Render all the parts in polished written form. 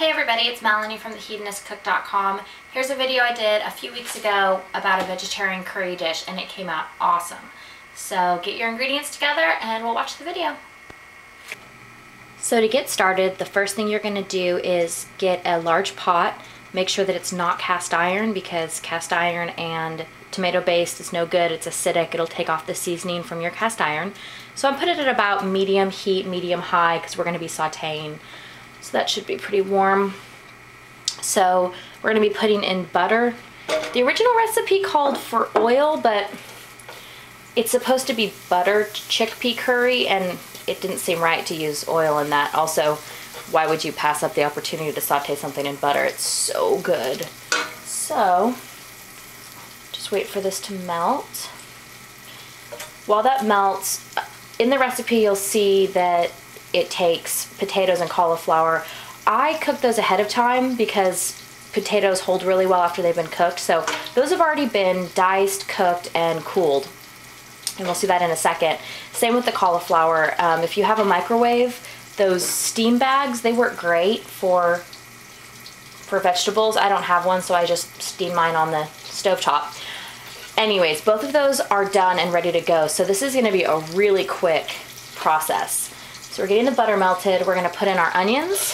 Hey everybody, it's Melanie from thehedonistcook.com. Here's a video I did a few weeks ago about a vegetarian curry dish and it came out awesome. So get your ingredients together and we'll watch the video. So to get started, the first thing you're going to do is get a large pot. Make sure that it's not cast iron because cast iron and tomato based is no good. It's acidic. It'll take off the seasoning from your cast iron. So I'm putting it at about medium heat, medium high because we're going to be sauteing. So that should be pretty warm. So we're going to be putting in butter. The original recipe called for oil, but it's supposed to be buttered chickpea curry, and it didn't seem right to use oil in that. Also, why would you pass up the opportunity to saute something in butter? It's so good. So just wait for this to melt. While that melts, in the recipe you'll see that it takes potatoes and cauliflower. I cook those ahead of time because potatoes hold really well after they've been cooked. So those have already been diced, cooked, and cooled. And we'll see that in a second. Same with the cauliflower. If you have a microwave, those steam bags, they work great for vegetables. I don't have one, so I just steam mine on the stovetop. Anyways, both of those are done and ready to go. So this is gonna be a really quick process. So we're getting the butter melted. We're gonna put in our onions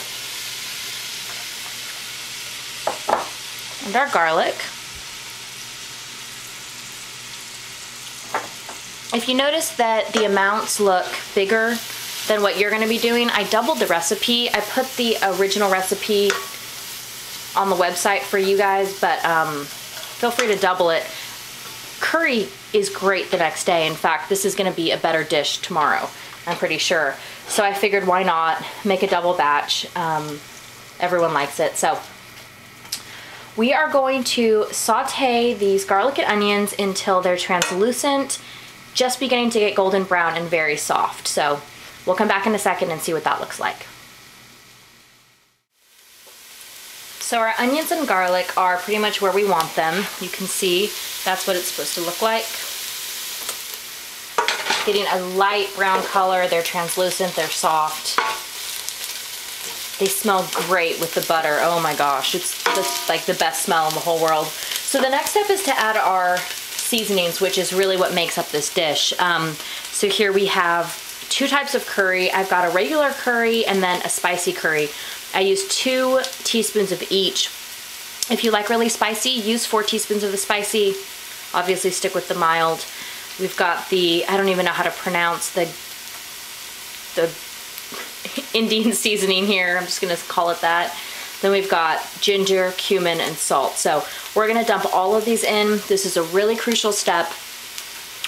and our garlic. If you notice that the amounts look bigger than what you're gonna be doing, I doubled the recipe. I put the original recipe on the website for you guys, but feel free to double it. Curry is great the next day. In fact, this is gonna be a better dish tomorrow, I'm pretty sure. So I figured why not make a double batch. Everyone likes it. So we are going to saute these garlic and onions until they're translucent, just beginning to get golden brown and very soft. So we'll come back in a second and see what that looks like. So our onions and garlic are pretty much where we want them. You can see that's what it's supposed to look like. Getting a light brown color, they're translucent, they're soft. They smell great with the butter. Oh my gosh, it's just like the best smell in the whole world. So the next step is to add our seasonings, which is really what makes up this dish. So here we have two types of curry. I've got a regular curry and then a spicy curry. I use 2 teaspoons of each. If you like really spicy, use 4 teaspoons of the spicy. Obviously stick with the mild. We've got the, I don't even know how to pronounce the Indian seasoning here. I'm just gonna call it that. Then we've got ginger, cumin, and salt. So we're gonna dump all of these in. This is a really crucial step.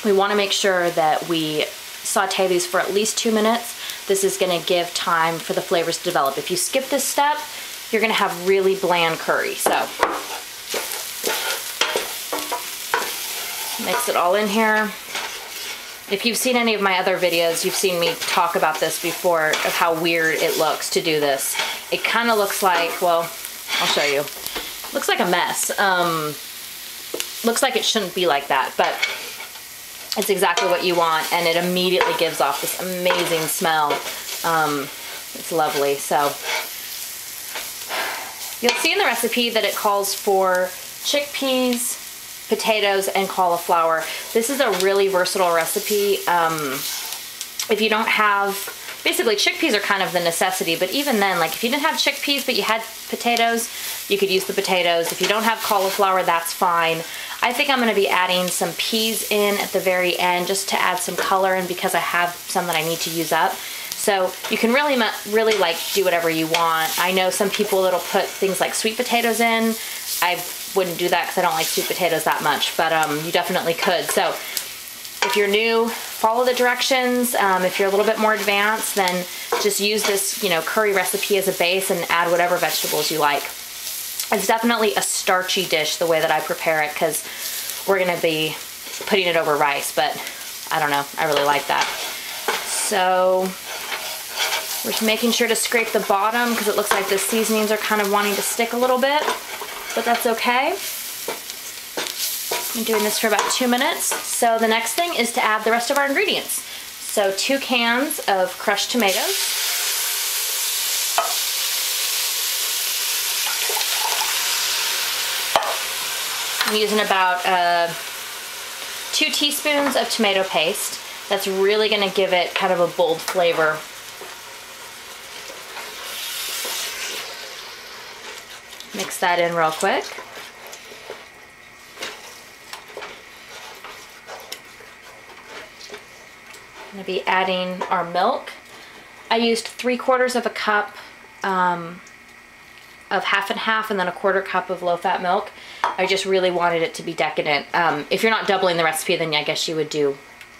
We wanna make sure that we saute these for at least 2 minutes. This is gonna give time for the flavors to develop. If you skip this step, you're gonna have really bland curry. So mix it all in here. If you've seen any of my other videos, you've seen me talk about this before, of how weird it looks to do this. It kind of looks like, well, I'll show you. Looks like a mess. Looks like it shouldn't be like that, but it's exactly what you want, and it immediately gives off this amazing smell. It's lovely. So you'll see in the recipe that it calls for chickpeas, potatoes, and cauliflower. This is a really versatile recipe. If you don't have, basically chickpeas are kind of the necessity, but even then, like if you didn't have chickpeas but you had potatoes, you could use the potatoes. If you don't have cauliflower, that's fine. I think I'm gonna be adding some peas in at the very end just to add some color, and because I have some that I need to use up. So you can really like do whatever you want. I know some people that'll put things like sweet potatoes in. I wouldn't do that because I don't like sweet potatoes that much, but you definitely could. So if you're new, follow the directions. If you're a little bit more advanced, then just use this, curry recipe as a base and add whatever vegetables you like. It's definitely a starchy dish the way that I prepare it because we're gonna be putting it over rice, but I don't know, I really like that. So we're just making sure to scrape the bottom because it looks like the seasonings are kind of wanting to stick a little bit, but that's okay. I'm doing this for about 2 minutes. So the next thing is to add the rest of our ingredients. So 2 cans of crushed tomatoes, I'm using about 2 teaspoons of tomato paste. That's really gonna give it kind of a bold flavor. Mix that in real quick. I'm gonna be adding our milk. I used 3/4 of a cup of half and half, and then 1/4 cup of low-fat milk. I just really wanted it to be decadent. If you're not doubling the recipe, then I guess you would do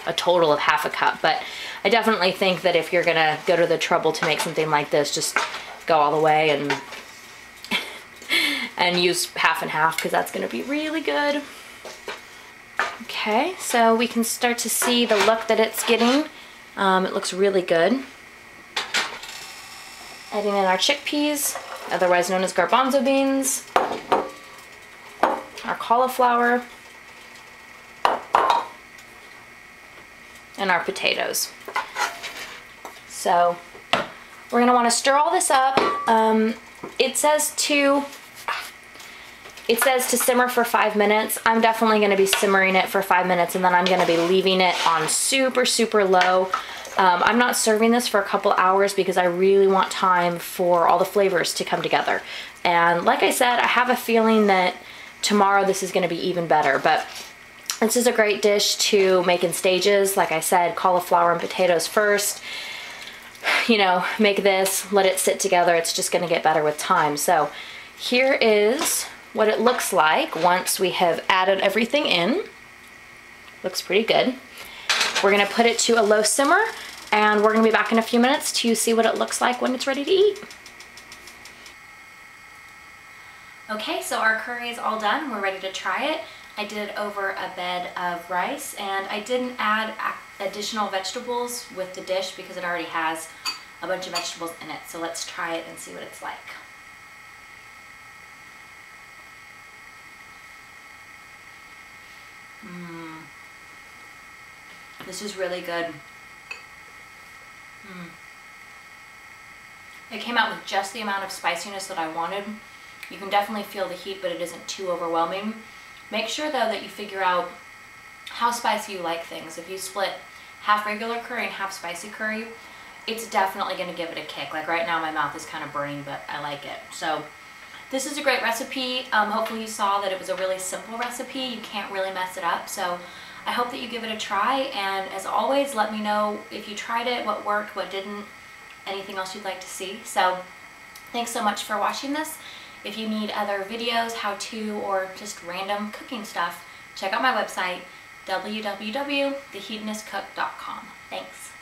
a total of half a cup. But I definitely think that if you're gonna go to the trouble to make something like this, just go all the way and use half and half, because that's gonna be really good. Okay, so we can start to see the look that it's getting. It looks really good. Adding in our chickpeas, otherwise known as garbanzo beans, our cauliflower, and our potatoes. So we're gonna wanna stir all this up. It says to simmer for 5 minutes. I'm definitely gonna be simmering it for 5 minutes, and then I'm gonna be leaving it on super, super low. I'm not serving this for a couple hours because I really want time for all the flavors to come together. And like I said, I have a feeling that tomorrow this is gonna be even better, but this is a great dish to make in stages. Like I said, cauliflower and potatoes first. You know, make this, let it sit together. It's just gonna get better with time. So here is what it looks like once we have added everything in. Looks pretty good. We're gonna put it to a low simmer, and we're gonna be back in a few minutes to see what it looks like when it's ready to eat. Okay, so our curry is all done. We're ready to try it. I did it over a bed of rice, and I didn't add additional vegetables with the dish because it already has a bunch of vegetables in it. So let's try it and see what it's like. This is really good. It came out with just the amount of spiciness that I wanted. You can definitely feel the heat, but it isn't too overwhelming. Make sure though that you figure out how spicy you like things. If you split half regular curry and half spicy curry, it's definitely gonna give it a kick. Like right now my mouth is kind of burning, but I like it. So this is a great recipe. Hopefully you saw that it was a really simple recipe. You can't really mess it up. So I hope that you give it a try, and as always, let me know if you tried it, what worked, what didn't, anything else you'd like to see. So thanks so much for watching this. If you need other videos, how-to, or just random cooking stuff, check out my website, www.thehedonistcook.com. Thanks.